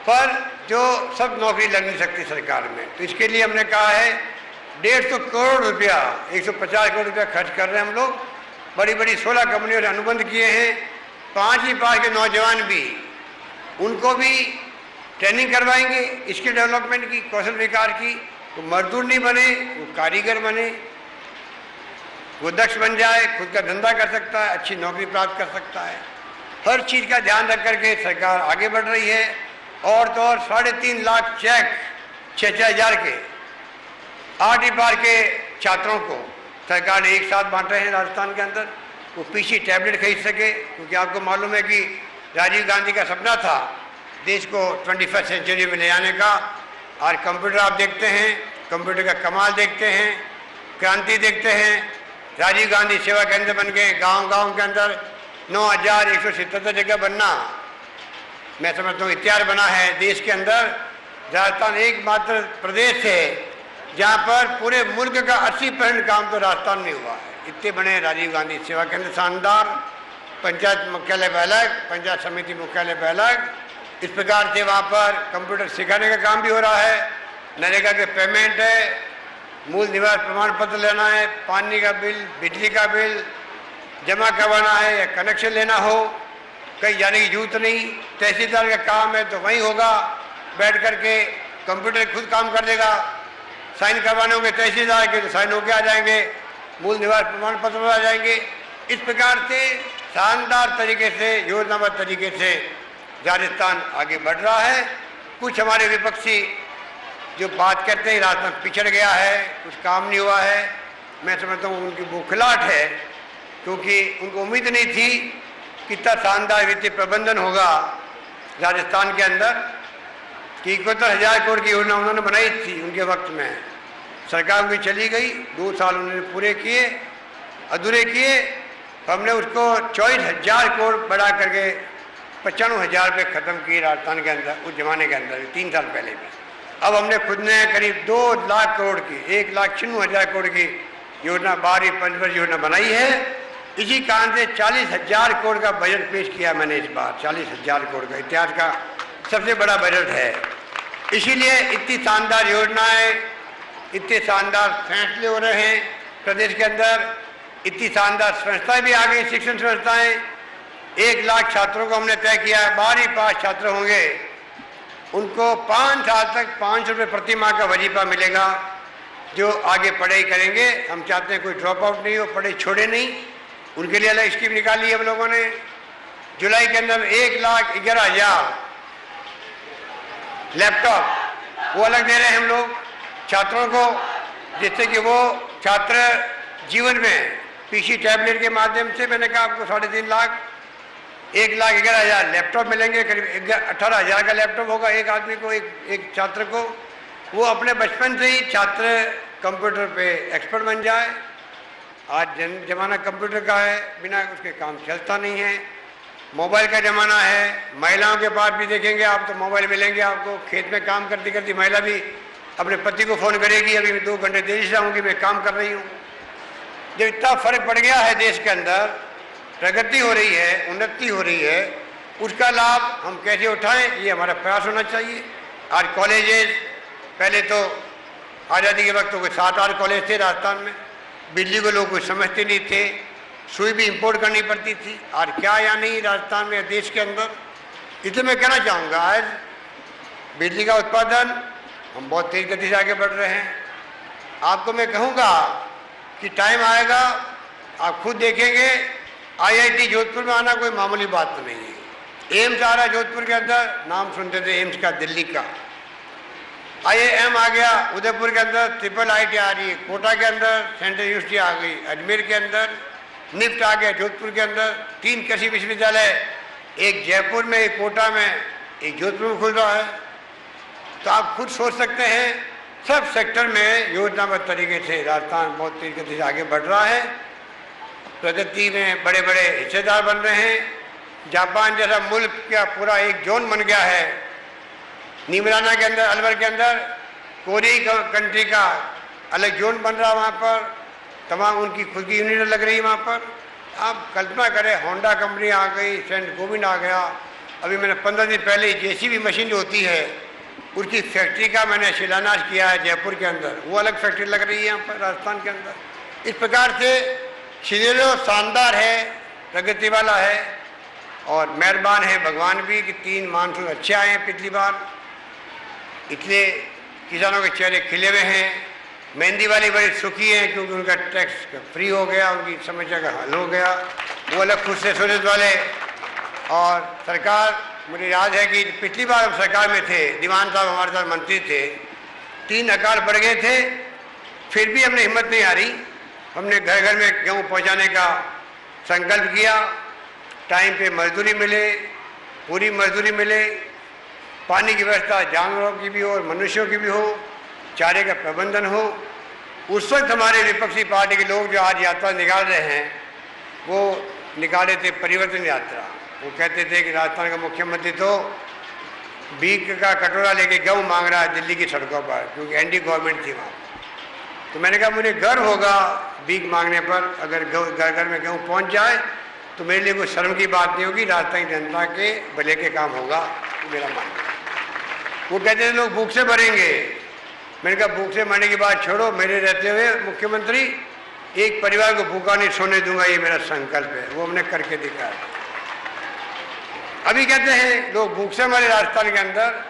पर जो सब नौकरी लग नहीं सकती सरकार में। तो इसके लिए हमने कहा है 150 करोड़ रुपया, 150 करोड़ रुपया खर्च कर रहे हैं हम लोग। बड़ी बड़ी 16 कंपनियों ने अनुबंध किए हैं। 5वीं पास के नौजवान भी, उनको भी ट्रेनिंग करवाएंगे स्किल डेवलपमेंट की, कौशल विकास की। वो मजदूर नहीं बने, वो कारीगर बने, वो दक्ष बन जाए, खुद का धंधा कर सकता है, अच्छी नौकरी प्राप्त कर सकता है। हर चीज़ का ध्यान रख करके सरकार आगे बढ़ रही है। और तो और 3.5 लाख चेक 6-6 हज़ार के 8वीं पार के छात्रों को सरकार ने एक साथ बांटे हैं राजस्थान के अंदर, वो पीसी टैबलेट खरीद सके। क्योंकि आपको मालूम है कि राजीव गांधी का सपना था देश को 21वीं सेंचुरी में ले आने का। और कंप्यूटर आप देखते हैं, कंप्यूटर का कमाल देखते हैं, क्रांति देखते हैं। राजीव गांधी सेवा केंद्र बन गए गांव-गांव के अंदर। 9,177 जगह बनना, मैं समझता हूँ इतिहास बना है देश के अंदर। राजस्थान एकमात्र प्रदेश है जहाँ पर पूरे मुल्क का 80% काम तो राजस्थान में हुआ है। इतने बड़े राजीव गांधी सेवा केंद्र शानदार, पंचायत मुख्यालय पर अलग, पंचायत समिति मुख्यालय पर अलग। इस प्रकार से वहाँ पर कंप्यूटर सिखाने का काम भी हो रहा है। नरेगा के पेमेंट है, मूल निवास प्रमाण पत्र लेना है, पानी का बिल, बिजली का बिल जमा करवाना है या कनेक्शन लेना हो, कहीं जाने की जरूरत नहीं। तहसीलदार का काम है तो वहीं होगा, बैठ करके कंप्यूटर खुद काम कर देगा। साइन करवाने होंगे तहसीलदार के तो साइन होके आ जाएंगे, मूल निवास प्रमाण पत्र आ जाएंगे। इस प्रकार से शानदार तरीके से, योजनाबद्ध तरीके से राजस्थान आगे बढ़ रहा है। कुछ हमारे विपक्षी जो बात करते हैं राजस्थान पिछड़ गया है, कुछ काम नहीं हुआ है, मैं समझता हूँ उनकी बौखलाहट है। क्योंकि उनको उम्मीद नहीं थी कि इतना शानदार वित्तीय प्रबंधन होगा राजस्थान के अंदर, कि 71,000 करोड़ की योजना उन्होंने बनाई थी उनके वक्त में। सरकार भी चली गई, 2 साल उन्होंने पूरे किए, अधूरे किए। हमने उसको 24,000 करोड़ बढ़ा करके 95,000 रुपये ख़त्म किए राजस्थान के अंदर उस जमाने के अंदर, 3 साल पहले भी। अब हमने खुद ने करीब 2 लाख करोड़ की, 1,96,000 करोड़ की योजना, 12वीं पंचवर्षीय योजना बनाई है। इसी कारण से 40,000 करोड़ का बजट पेश किया मैंने इस बार। 40,000 करोड़ का इतिहास का सबसे बड़ा बजट है। इसीलिए इतनी शानदार योजनाएं, इतने शानदार फैसले हो रहे हैं प्रदेश के अंदर। इतनी शानदार संस्थाएं भी आ गई, शिक्षण संस्थाएं। 1 लाख छात्रों को हमने तय किया है, 12वीं पास छात्र होंगे, उनको 5 साल तक 500 रुपये प्रति माह का वजीफा मिलेगा, जो आगे पढ़ाई करेंगे। हम चाहते हैं कोई ड्रॉप आउट नहीं हो, पढ़ाई छोड़े नहीं। उनके लिए अलग स्कीम निकाली है हम लोगों ने। जुलाई के अंदर 1,11,000 लैपटॉप वो अलग दे रहे हैं हम लोग छात्रों को, जिससे कि वो छात्र जीवन में पीसी टैबलेट के माध्यम से, मैंने कहा आपको 3.5 लाख, 1,11,000 लैपटॉप मिलेंगे। करीब 18,000 का लैपटॉप होगा एक आदमी को, एक छात्र को। वो अपने बचपन से ही छात्र कंप्यूटर पे एक्सपर्ट बन जाए। आज जमाना कंप्यूटर का है, बिना उसके काम चलता नहीं है। मोबाइल का ज़माना है, महिलाओं के पास भी देखेंगे आप तो मोबाइल मिलेंगे आपको। खेत में काम करती करती महिला भी अपने पति को फ़ोन करेगी, अभी मैं 2 घंटे देरी से आऊँगी, मैं काम कर रही हूँ। जब इतना फर्क पड़ गया है देश के अंदर, प्रगति हो रही है, उन्नति हो रही है, उसका लाभ हम कैसे उठाएं, ये हमारा प्रयास होना चाहिए। आज कॉलेजेस, पहले तो आज़ादी के वक्त तो कोई 7-8 कॉलेज थे राजस्थान में, बिजली को लोग कुछ समझते नहीं थे, सुई भी इंपोर्ट करनी पड़ती थी। और क्या या नहीं राजस्थान में, देश के अंदर। इसलिए मैं कहना चाहूँगा, आज बिजली का उत्पादन हम बहुत तेज गति से आगे बढ़ रहे हैं। आपको मैं कहूँगा कि टाइम आएगा, आप खुद देखेंगे, IIT जोधपुर में आना कोई मामूली बात तो नहीं है। एम्स आ रहा है जोधपुर के अंदर, नाम सुनते थे एम्स का दिल्ली का। IIM आ गया उदयपुर के अंदर, IIIT आ रही है कोटा के अंदर, सेंट्रल यूनिवर्सिटी आ गई अजमेर के अंदर, निफ्ट आ गया जोधपुर के अंदर, 3 कृषि विश्वविद्यालय, एक जयपुर में, एक कोटा में, एक जोधपुर में खुल रहा है। तो आप खुद सोच सकते हैं, सब सेक्टर में योजनाबद्ध तरीके से राजस्थान बहुत तेज गति से आगे बढ़ रहा है, प्रगति में बड़े बड़े हिस्सेदार बन रहे हैं। जापान जैसा मुल्क का पूरा एक जोन बन गया है, नीमराना के अंदर, अलवर के अंदर कोरिया कंट्री का अलग जोन बन रहा है, वहाँ पर तमाम उनकी खुद की यूनिट लग रही है वहाँ पर। आप कल्पना करें, होंडा कंपनी आ गई, सेंट गोविंद आ गया। अभी मैंने 15 दिन पहले जेसीबी मशीन जो होती है उसकी फैक्ट्री का मैंने शिलान्यास किया है जयपुर के अंदर, वो अलग फैक्ट्री लग रही है यहाँ पर राजस्थान के अंदर। इस प्रकार से सिनेरियो शानदार है, प्रगति वाला है और मेहरबान है भगवान भी कि 3 मानसून अच्छे आए हैं पिछली बार, इसलिए किसानों के चेहरे खिले हुए हैं। मेहंदी वाली बड़ी सुखी हैं क्योंकि उनका टैक्स फ्री हो गया, उनकी समस्या का हल हो गया, वो अलग खुश से सूरत वाले। और सरकार, मुझे याद है कि पिछली बार हम सरकार में थे, दीवान साहब हमारे साथ मंत्री थे, 3 अकाल पड़ गए थे, फिर भी हमने हिम्मत नहीं हारी। हमने घर घर में गेहूँ पहुँचाने का संकल्प किया, टाइम पे मजदूरी मिले, पूरी मजदूरी मिले, पानी की व्यवस्था जानवरों की भी हो और मनुष्यों की भी हो, चारे का प्रबंधन हो। उस वक्त हमारे विपक्षी पार्टी के लोग जो आज यात्रा निकाल रहे हैं वो निकाले थे परिवर्तन यात्रा। वो कहते थे कि राजस्थान का मुख्यमंत्री तो भीख का कटोरा लेके गेहूँ मांग रहा है दिल्ली की सड़कों पर, क्योंकि एनडी गवर्नमेंट थी वहाँ। तो मैंने कहा मुझे गर्व होगा भीख मांगने पर, अगर घर घर में गेहूँ पहुँच जाए तो मेरे लिए कोई शर्म की बात नहीं होगी, राजस्थान की जनता के भले के काम होगा, मेरा मानना। वो कहते थे लोग भूख से मरेंगे। मैंने कहा भूख से मरने की बात छोड़ो, मेरे रहते हुए मुख्यमंत्री एक परिवार को भूखा नहीं सोने दूंगा, ये मेरा संकल्प है, वो हमने करके दिखाया। अभी कहते हैं लोग भूख से मरे राजस्थान के अंदर,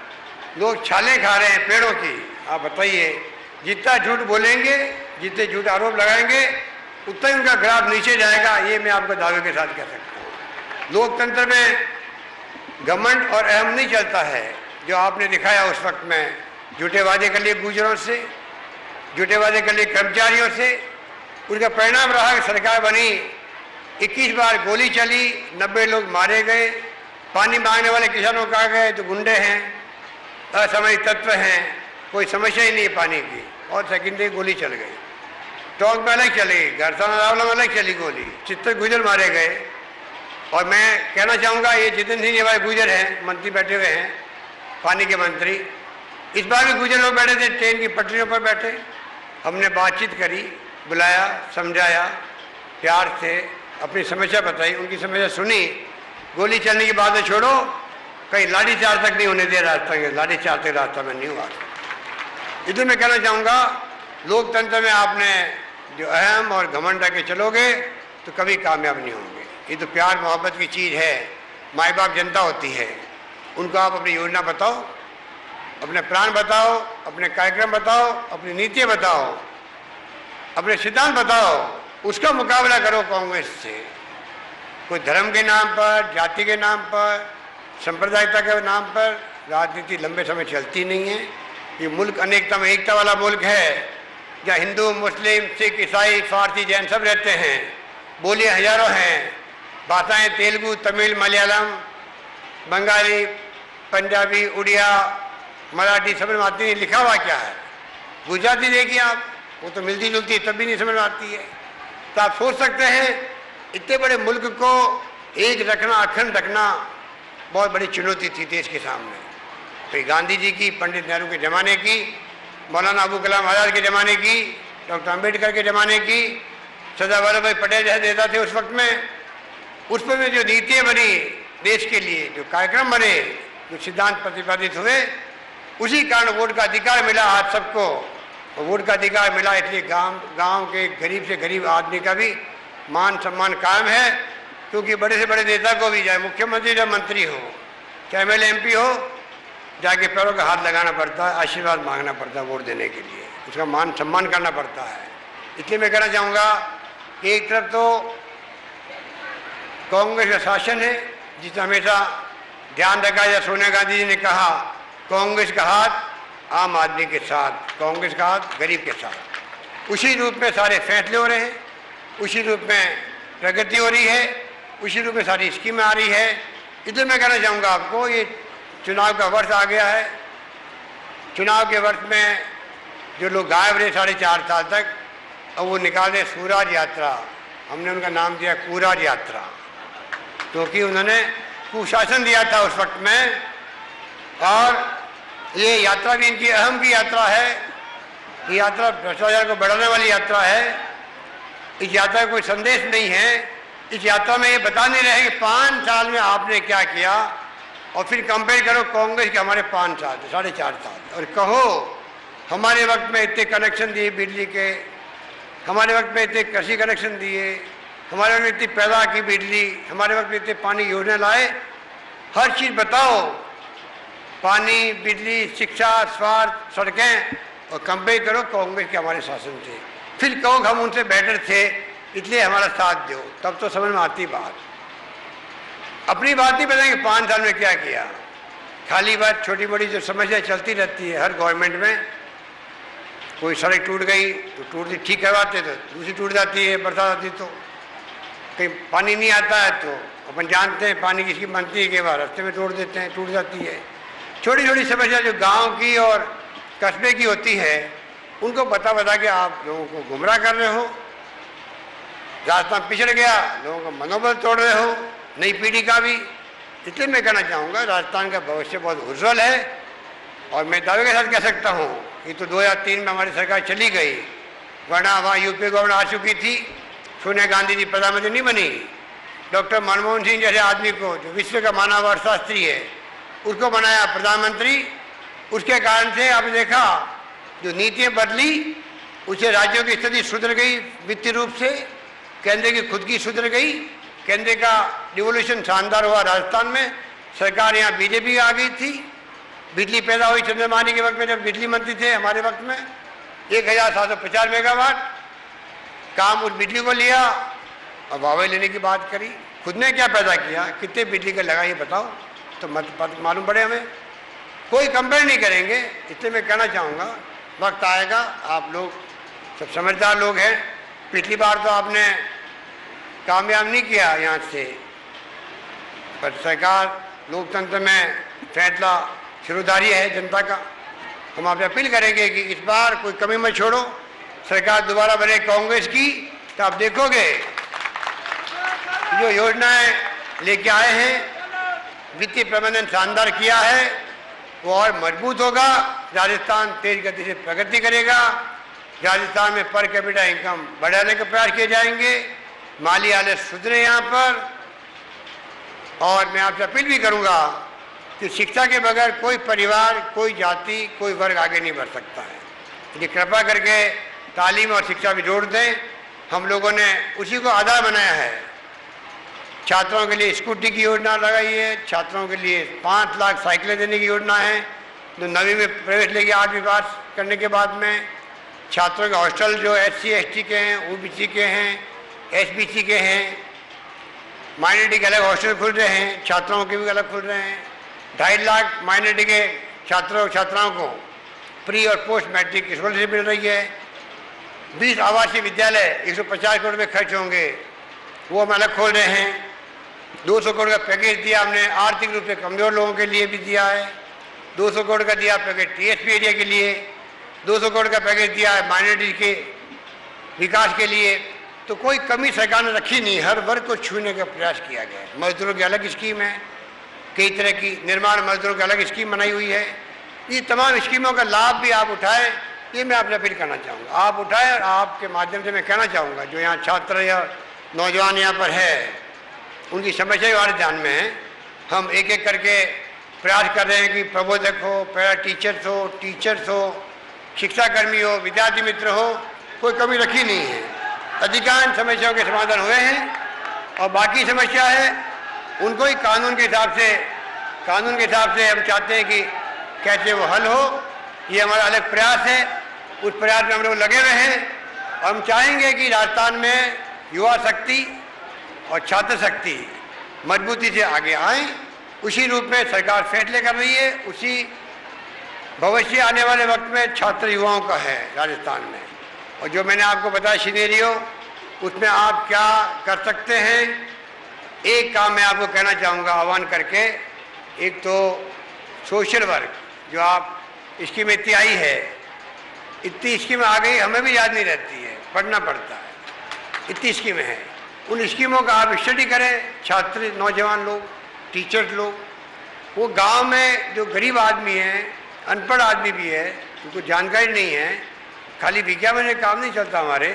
लोग छालें खा रहे हैं पेड़ों की। आप बताइए, जितना झूठ बोलेंगे, जितने झूठ आरोप लगाएंगे, उतना ही उनका ग्राफ नीचे जाएगा, ये मैं आपको दावे के साथ कह सकता हूँ। लोकतंत्र में घमंड और अहम नहीं चलता है, जो आपने दिखाया उस वक्त में झूठे वादे कर लिए गुजरों से, झूठे वादे कर लिए कर्मचारियों से। उसका परिणाम रहा कि सरकार बनी, 21 बार गोली चली, 90 लोग मारे गए, पानी मांगने वाले किसानों को कहा गए तो गुंडे हैं, असामाजिक तत्व हैं, कोई समस्या ही नहीं है पानी की, और सेकेंडरी गोली चल गई। टोंक में अलग चली, घरसाना रावला में अलग चली गोली, चित्तर गुजर मारे गए। और मैं कहना चाहूँगा, ये जितेंद्र सिंह हमारे गुजर हैं, मंत्री बैठे हुए हैं, पानी के मंत्री, इस बार भी गुजर लोग बैठे थे, ट्रेन की पटरियों पर बैठे। हमने बातचीत करी, बुलाया, समझाया, प्यार से अपनी समस्या बताई, उनकी समस्या सुनी। गोली चलने की बातें छोड़ो, कहीं लाठीचार्ज तक नहीं होने दिया राजस्थान के, लाठीचार्ज तक रास्ता में नहीं हुआ। इसलिए मैं कहना चाहूँगा, लोकतंत्र में आपने जो अहम और घमंड के चलोगे तो कभी कामयाब नहीं होंगे। ये तो प्यार मोहब्बत की चीज़ है, माँ बाप जनता होती है, उनको आप अपनी योजना बताओ, अपने प्लान बताओ, अपने कार्यक्रम बताओ, अपनी नीतियाँ बताओ, अपने सिद्धांत बताओ, उसका मुकाबला करो कांग्रेस से। कोई धर्म के नाम पर, जाति के नाम पर, सांप्रदायिकता के नाम पर राजनीति लंबे समय चलती नहीं है। ये मुल्क अनेकता में एकता वाला मुल्क है, जहाँ हिंदू, मुस्लिम, सिख, ईसाई, फारसी, जैन सब रहते हैं, बोलियाँ हजारों हैं, भाषाएँ तेलुगु, तमिल, मलयालम, बंगाली, पंजाबी, उड़िया, मराठी समझ में आती नहीं, लिखा हुआ क्या है। गुजराती देखिए आप, वो तो मिलती जुलती तब भी नहीं समझ में आती है। तो आप सोच सकते हैं, इतने बड़े मुल्क को एक रखना, अखंड रखना बहुत बड़ी चुनौती थी देश के सामने। तो गांधी जी की, पंडित नेहरू के ज़माने की, मौलाना अबू कलाम आज़ाद के ज़माने की, डॉक्टर अम्बेडकर के ज़माने की, सरदार वल्लभ भाई पटेल जैसे नेता थे उस वक्त में, उस पर में जो नीतियाँ बनी देश के लिए, जो कार्यक्रम बने, जो सिद्धांत प्रतिपादित हुए, उसी कारण वोट का अधिकार मिला आज सबको। और वोट का अधिकार मिला इसलिए गांव के गरीब से गरीब आदमी का भी मान सम्मान कायम है, क्योंकि बड़े से बड़े नेता को भी, चाहे मुख्यमंत्री या मंत्री हो, चाहे MLA MP हो, जाके पैरों का हाथ लगाना पड़ता है, आशीर्वाद मांगना पड़ता है वोट देने के लिए, उसका मान सम्मान करना पड़ता है। इसलिए मैं कहना चाहूँगा कि एक तरफ तो कांग्रेस का शासन है जिसे हमेशा ध्यान रखा जाए। सोनिया गांधी जी ने कहा, कांग्रेस का हाथ आम आदमी के साथ, कांग्रेस का हाथ गरीब के साथ। उसी रूप में सारे फैसले हो रहे हैं, उसी रूप में प्रगति हो रही है, उसी रूप में सारी स्कीमें आ रही है। इसलिए मैं कहना चाहूँगा आपको, ये चुनाव का वर्ष आ गया है। चुनाव के वर्ष में जो लोग गायब रहे 4.5 साल तक, अब वो निकाले सूराज यात्रा। हमने उनका नाम दिया कूराज यात्रा, क्योंकि उन्होंने कुशासन दिया था उस वक्त में। और ये यात्रा भी इनकी अहम की यात्रा है। ये यात्रा भ्रष्टाचार को बढ़ाने वाली यात्रा है। इस यात्रा का कोई संदेश नहीं है। इस यात्रा में ये बता नहीं रहे कि 5 साल में आपने क्या किया, और फिर कंपेयर करो कांग्रेस के हमारे 5 साल 4.5 साल, और कहो हमारे वक्त में इतने कनेक्शन दिए बिजली के, हमारे वक्त में इतने कृषि कनेक्शन दिए, हमारे वक्त में इतनी पैदा की बिजली, हमारे वक्त में इतने पानी की योजना लाए। हर चीज़ बताओ, पानी, बिजली, शिक्षा, स्वास्थ्य, सड़कें, और कंपेयर करो कांग्रेस के हमारे शासन से। फिर कहो हम उनसे बेटर थे इसलिए हमारा साथ दो, तब तो समझ में आती बात। अपनी बात नहीं बताएंगे 5 साल में क्या किया। खाली बात, छोटी बड़ी जो समस्या चलती रहती है हर गवर्नमेंट में। कोई सड़क टूट गई तो टूटती ठीक करवाते, तो दूसरी टूट जाती है, बरसात आती तो। कहीं पानी नहीं आता है तो अपन जानते हैं पानी किसकी बनती है, के बाद रास्ते में तोड़ देते हैं, टूट जाती है। छोटी छोटी समस्या जो गांव की और कस्बे की होती है, उनको बता के आप लोगों को गुमराह कर रहे हो। राजस्थान पिछड़ गया, लोगों का मनोबल तोड़ रहे हो, नई पीढ़ी का भी। इसलिए मैं कहना चाहूँगा राजस्थान का भविष्य बहुत उज्जवल है। और मैं दावे के साथ कह सकता हूँ कि तो 2003 में हमारी सरकार चली गई, वरना वहाँ यूपी गवर्नमेंट आ चुकी थी। सोनिया गांधी जी प्रधानमंत्री नहीं बनी। डॉक्टर मनमोहन सिंह जैसे आदमी को, जो विश्व का मानव अर्थशास्त्री है, उसको बनाया प्रधानमंत्री। उसके कारण से आपने देखा जो नीतियाँ बदली, उससे राज्यों की स्थिति सुधर गई वित्तीय रूप से, केंद्र की खुद की सुधर गई। केंद्र का रिवोल्यूशन शानदार हुआ राजस्थान में। सरकार यहाँ बीजेपी आ गई थी। बिजली पैदा हुई चंद्रमानी के वक्त में, जब बिजली मंत्री थे हमारे वक्त में। 1750 मेगावाट काम उस बिजली को लिया और वावे लेने की बात करी। खुद ने क्या पैदा किया, कितने बिजली का लगा, ये बताओ तो मालूम पड़े हमें। कोई कंपेयर नहीं करेंगे। इसलिए मैं कहना चाहूँगा वक्त आएगा, आप लोग सब समझदार लोग हैं। पिछली बार तो आपने कामयाब नहीं किया यहाँ से, पर सरकार लोकतंत्र में फैसला सिरोधारी है जनता का। हम आपसे अपील करेंगे कि इस बार कोई कमी मत छोड़ो। सरकार दोबारा बने कांग्रेस की, तो आप देखोगे जो योजनाएं लेके आए हैं, वित्तीय प्रबंधन शानदार किया है, वो और मजबूत होगा। राजस्थान तेज गति से प्रगति करेगा। राजस्थान में पर कैपिटा इनकम बढ़ाने के प्रयास किए जाएंगे। माली हालत सुधरे यहाँ पर। और मैं आपसे अपील भी करूँगा कि शिक्षा के बगैर कोई परिवार, कोई जाति, कोई वर्ग आगे नहीं बढ़ सकता है। इसलिए कृपा करके तालीम और शिक्षा भी जोड़ दें। हम लोगों ने उसी को आधार बनाया है। छात्रों के लिए स्कूटी की योजना लगाई है। छात्रों के लिए 5 लाख साइकिलें देने की योजना है, जो 9वीं में प्रवेश लेके 8वीं पास करने के बाद में। छात्रों के हॉस्टल जो SC ST के हैं, OBC के हैं, SBC के हैं, माइनॉरिटी के अलग हॉस्टल खुल रहे हैं, छात्राओं के भी अलग खुल रहे हैं। 2.5 लाख माइनॉरिटी के छात्रों छात्राओं को प्री और पोस्ट मैट्रिक स्कॉलरशिप मिल रही है। 20 आवासीय विद्यालय 150 करोड़ में खर्च होंगे, वो हम अलग खोल रहे हैं। 200 करोड़ का पैकेज दिया हमने, आर्थिक रूप से कमजोर लोगों के लिए भी दिया है। 200 करोड़ का दिया पैकेज TSP एरिया के लिए। 200 करोड़ का पैकेज दिया है माइनॉरिटी के विकास के लिए। तो कोई कमी सरकार ने रखी नहीं, हर वर्ग को छूने का प्रयास किया गया है। मजदूरों की अलग स्कीम है, कई तरह की निर्माण मजदूरों की अलग स्कीम बनाई हुई है। ये तमाम स्कीमों का लाभ भी आप उठाएं, ये मैं आपसे अपील करना चाहूँगा। आप उठाएं, और आपके माध्यम से मैं कहना चाहूँगा जो यहाँ छात्र या नौजवान यहाँ पर है, उनकी समस्या हमारे ध्यान में है। हम एक एक करके प्रयास कर रहे हैं कि प्रबोधक हो, पैरा टीचर्स हो, शिक्षाकर्मी हो, विद्यार्थी मित्र हो, कोई कमी रखी नहीं है। अधिकांश समस्याओं के समाधान हुए हैं, और बाकी समस्या है उनको ही कानून के हिसाब से हम चाहते हैं कि कैसे वो हल हो। ये हमारा अलग प्रयास है, उस प्रयास में हम लोग लगे हुए हैं। और हम चाहेंगे कि राजस्थान में युवा शक्ति और छात्र शक्ति मजबूती से आगे आए। उसी रूप में सरकार फैसले कर रही है। उसी भविष्य आने वाले वक्त में छात्र युवाओं का है राजस्थान में। और जो मैंने आपको बताया सिनेरियो, उसमें आप क्या कर सकते हैं। एक काम मैं आपको कहना चाहूँगा आह्वान करके, एक तो सोशल वर्क जो आप स्कीम इतनी आई है, इतनी स्कीम आ गई हमें भी याद नहीं रहती है, पढ़ना पड़ता है, इतनी स्कीमें हैं। उन स्कीमों का आप स्टडी करें, छात्र, नौजवान लोग, टीचर्स लोग। वो गांव में जो गरीब आदमी है, अनपढ़ आदमी भी है, उनको जानकारी नहीं है, खाली विज्ञापन में काम नहीं चलता हमारे,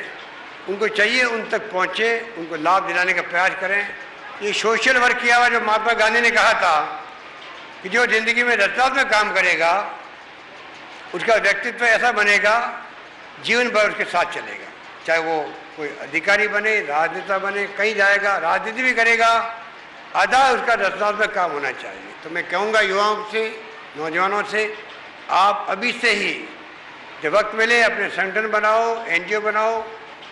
उनको चाहिए उन तक पहुँचे, उनको लाभ दिलाने का प्रयास करें। ये सोशल वर्क किया हुआ जो महात्मा गांधी ने कहा था कि जो जिंदगी में रचनात्मक काम करेगा उसका व्यक्तित्व ऐसा बनेगा, जीवन भर उसके साथ चलेगा। चाहे वो कोई अधिकारी बने, राजनेता बने, कहीं जाएगा, राजनीति भी करेगा, आधा उसका रचनात्मक काम होना चाहिए। तो मैं कहूँगा युवाओं से, नौजवानों से, आप अभी से ही जब वक्त मिले अपने संगठन बनाओ, NGO बनाओ,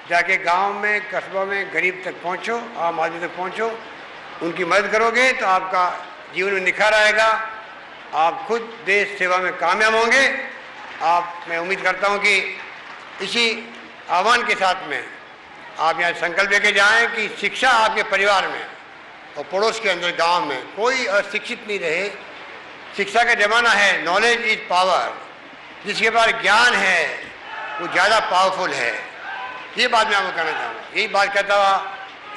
जाके गांव में, कस्बों में गरीब तक पहुंचो, आम आदमी तक पहुंचो, उनकी मदद करोगे तो आपका जीवन में निखार आएगा, आप खुद देश सेवा में कामयाब होंगे। मैं उम्मीद करता हूं कि इसी आह्वान के साथ में आप यहाँ संकल्प लेके जाएं कि शिक्षा आपके परिवार में और पड़ोस के अंदर, गांव में कोई अशिक्षित नहीं रहे। शिक्षा का ज़माना है, नॉलेज इज पावर, जिसके पास ज्ञान है वो ज़्यादा पावरफुल है। ये बात मैं आपको कहना चाहूँगा। यही बात कहता हुआ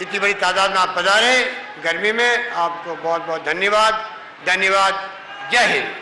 इतनी बड़ी तादाद में आप पधारे गर्मी में, आपको बहुत बहुत धन्यवाद। धन्यवाद। जय हिंद।